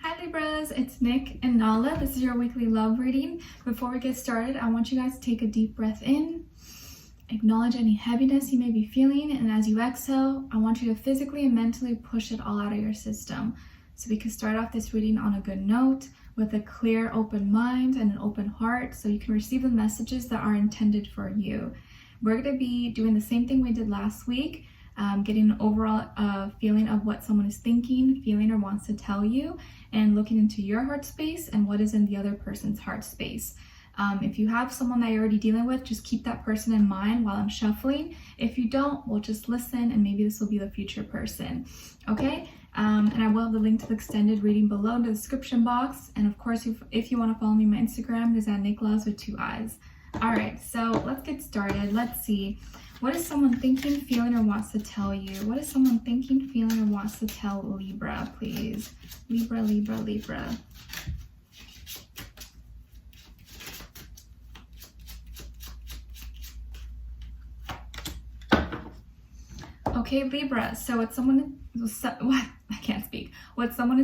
Hi Libras, it's Nick and Nala. This is your weekly love reading. Before we get started, I want you guys to take a deep breath in, acknowledge any heaviness you may be feeling, and as you exhale, I want you to physically and mentally push it all out of your system. So we can start off this reading on a good note with a clear, open mind and an open heart so you can receive the messages that are intended for you. We're going to be doing the same thing we did last week, getting an overall feeling of what someone is thinking, feeling, or wants to tell you, and looking into your heart space and what is in the other person's heart space. If you have someone that you're already dealing with, just keep that person in mind while I'm shuffling. If you don't, we'll just listen and maybe this will be the future person. Okay? And I will have the link to the extended reading below in the description box. And of course, if you want to follow me on my Instagram, it is at NicLoves with 2 eyes. All right, so let's get started. Let's see. What is someone thinking, feeling, or wants to tell you? What is someone thinking, feeling, or wants to tell Libra, please? Libra, Libra, Libra. Okay, Libra, so what someone is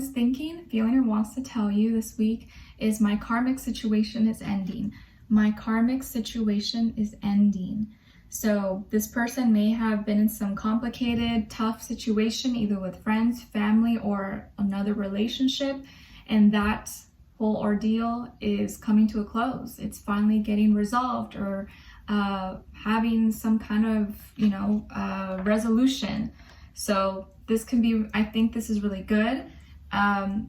thinking, feeling, or wants to tell you this week is my karmic situation is ending. My karmic situation is ending. So this person may have been in some complicated, tough situation, either with friends, family, or another relationship, and that whole ordeal is coming to a close. It's finally getting resolved, or having some kind of, resolution. So this can be, I think this is really good.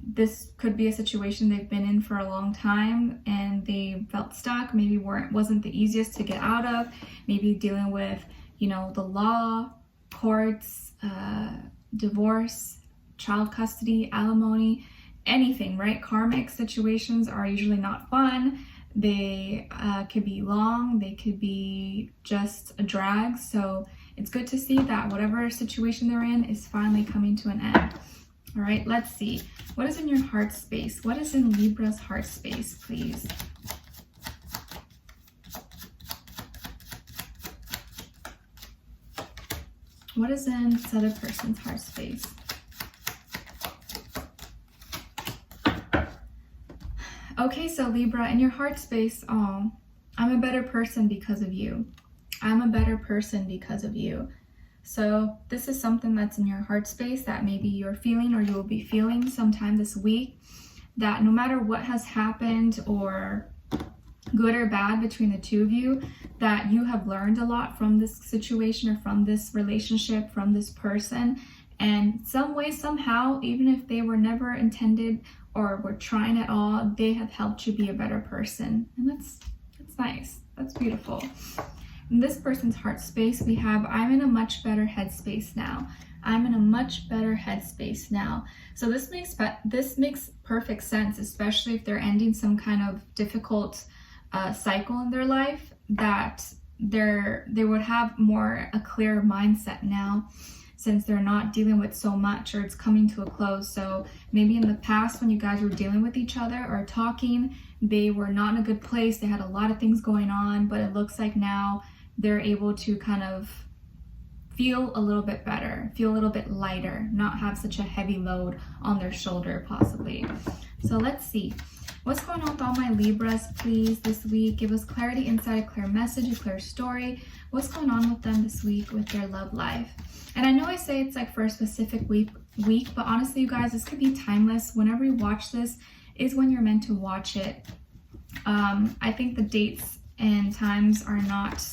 This could be a situation they've been in for a long time and they felt stuck, maybe wasn't the easiest to get out of, maybe dealing with, the law, courts, divorce, child custody, alimony, anything, right? Karmic situations are usually not fun. They could be long, they could be just a drag. So it's good to see that whatever situation they're in is finally coming to an end. All right, let's see. What is in your heart space? What is in Libra's heart space, please? What is in this other person's heart space? Okay, so Libra, in your heart space, I'm a better person because of you. I'm a better person because of you. So this is something that's in your heart space that maybe you're feeling or you will be feeling sometime this week, that no matter what has happened, or good or bad between the two of you, that you have learned a lot from this situation or from this relationship, from this person. And some way, somehow, even if they were never intended or were trying at all, they have helped you be a better person. And that's nice. That's beautiful. In this person's heart space, we have, I'm in a much better headspace now. I'm in a much better headspace now. So this makes perfect sense, especially if they're ending some kind of difficult cycle in their life, that they would have a clearer mindset now, since they're not dealing with so much, or it's coming to a close. So maybe in the past when you guys were dealing with each other or talking, they were not in a good place. They had a lot of things going on, but it looks like now they're able to kind of feel a little bit better, feel a little bit lighter, not have such a heavy load on their shoulder possibly. So let's see. What's going on with all my Libras, please, this week? Give us clarity, insight, a clear message, a clear story. What's going on with them this week with their love life? And I know I say it's like for a specific week, but honestly, you guys, this could be timeless. Whenever you watch this is when you're meant to watch it. I think the dates and times are not,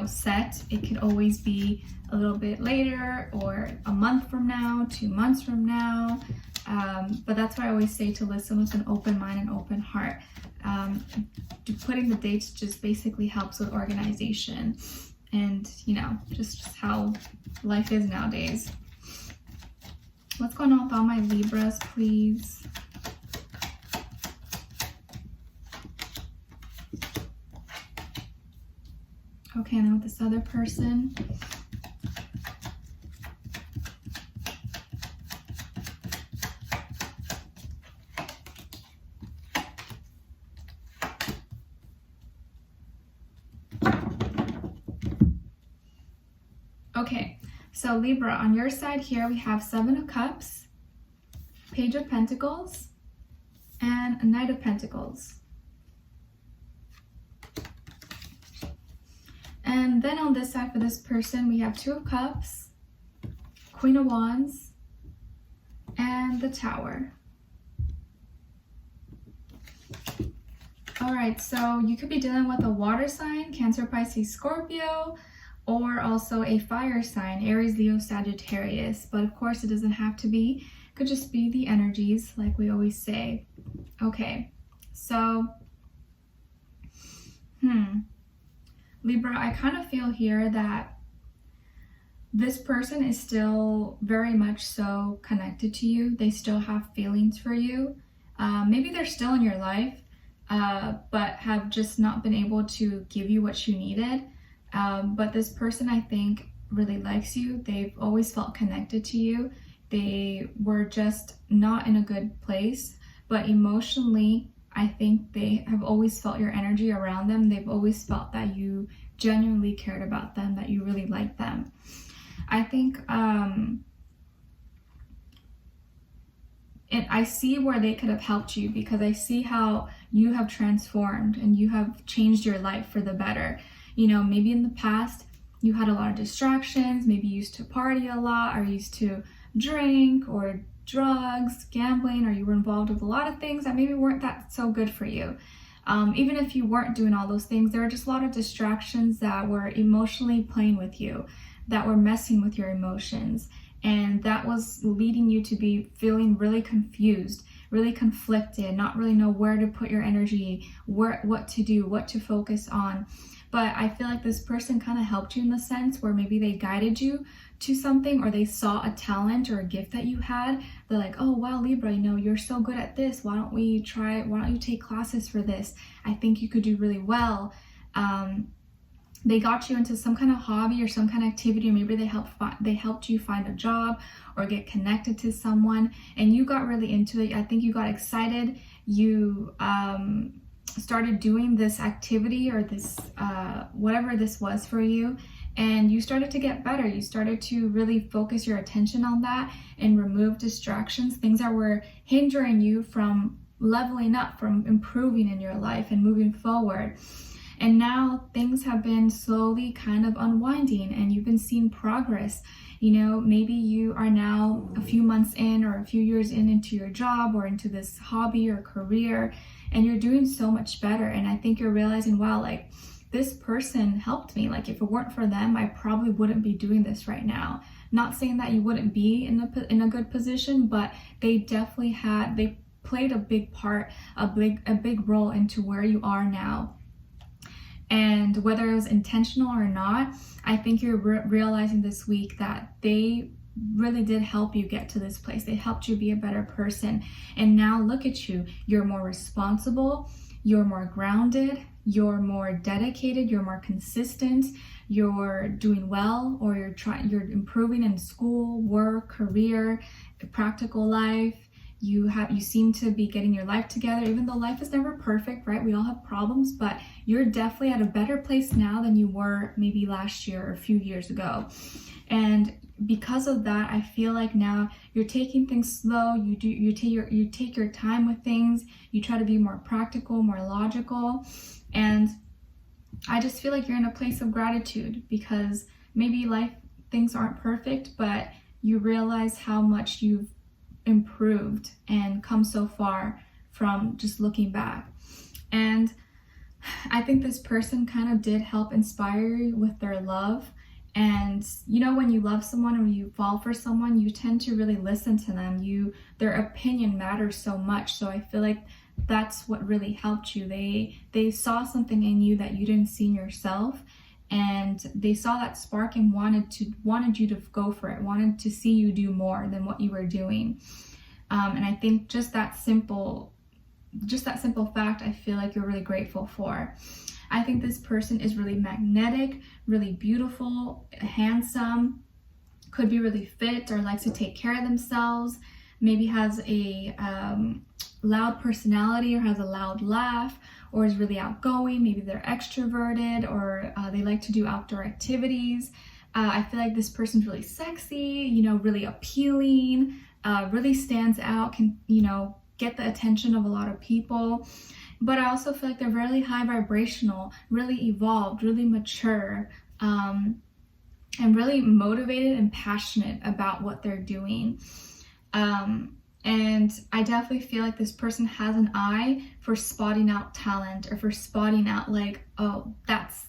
set. It could always be a little bit later, or a month from now, 2 months from now. But that's why I always say to listen with an open mind and open heart. Putting the dates just basically helps with organization and, just how life is nowadays. What's going on with all my Libras, please? Okay, now with this other person. Okay, so Libra, on your side here, we have 7 of Cups, Page of Pentacles, and a Knight of Pentacles. And then on this side for this person, we have Two of Cups, Queen of Wands, and the Tower. All right, so you could be dealing with a water sign, Cancer, Pisces, Scorpio, or also a fire sign, Aries, Leo, Sagittarius. But of course, it doesn't have to be. It could just be the energies, like we always say. Okay, so, Libra, I kind of feel here that this person is still very much so connected to you. They still have feelings for you. Maybe they're still in your life, but have just not been able to give you what you needed. But this person, I think, really likes you. They've always felt connected to you. They were just not in a good place, but emotionally, I think they have always felt your energy around them. They've always felt that you genuinely cared about them, that you really liked them. I think I see where they could have helped you, because I see how you have transformed and you have changed your life for the better. You know, maybe in the past you had a lot of distractions, maybe you used to party a lot, or used to drink or drugs, gambling, or you were involved with a lot of things that maybe weren't that so good for you. Even if you weren't doing all those things, there were just a lot of distractions that were emotionally playing with you, that were messing with your emotions. And that was leading you to be feeling really confused, really conflicted, not really know where to put your energy, what to do, what to focus on. But I feel like this person kind of helped you in the sense where maybe they guided you to something, or they saw a talent or a gift that you had. They're like, oh wow, Libra, you know, you're so good at this. Why don't you take classes for this? I think you could do really well. They got you into some kind of hobby or some kind of activity, or maybe they helped you find a job or get connected to someone, and you got really into it. I think you got excited. You started doing this activity or this whatever this was for you, and you started to get better. You started to really focus your attention on that and remove distractions, things that were hindering you from leveling up, from improving in your life and moving forward. And now things have been slowly kind of unwinding, and you've been seeing progress. You know, maybe you are now a few months in or a few years into your job or into this hobby or career, and you're doing so much better. And I think you're realizing, wow, like, this person helped me. Like, if it weren't for them, I probably wouldn't be doing this right now. Not saying that you wouldn't be in a good position, but they definitely they played a big part, a big role into where you are now. And whether it was intentional or not, I think you're realizing this week that they really did help you get to this place. They helped you be a better person. And now look at you. You're more responsible, you're more grounded, you're more dedicated, you're more consistent, you're doing well, or you're improving in school, work, career, practical life. You seem to be getting your life together, even though life is never perfect, right? We all have problems, but you're definitely at a better place now than you were maybe last year or a few years ago. And because of that, I feel like now you're taking things slow. You take your time with things. You try to be more practical, more logical. And I just feel like you're in a place of gratitude, because maybe things aren't perfect, but you realize how much you've improved and come so far from just looking back. And I think this person kind of did help inspire you with their love. And you know, when you love someone or you fall for someone, you tend to really listen to them. Their opinion matters so much. So I feel like that's what really helped you. They saw something in you that you didn't see in yourself, and they saw that spark and wanted you to go for it, wanted to see you do more than what you were doing. And I think just that simple fact, I feel like you're really grateful for. I think this person is really magnetic, really beautiful, handsome, could be really fit, or likes to take care of themselves, maybe has a loud personality, or has a loud laugh, or is really outgoing. Maybe they're extroverted, or they like to do outdoor activities. I feel like this person's really sexy, you know, really appealing, really stands out, can, you know, get the attention of a lot of people. But I also feel like they're really high vibrational, really evolved, really mature, and really motivated and passionate about what they're doing. And I definitely feel like this person has an eye for spotting out talent, or for spotting out like, oh, that's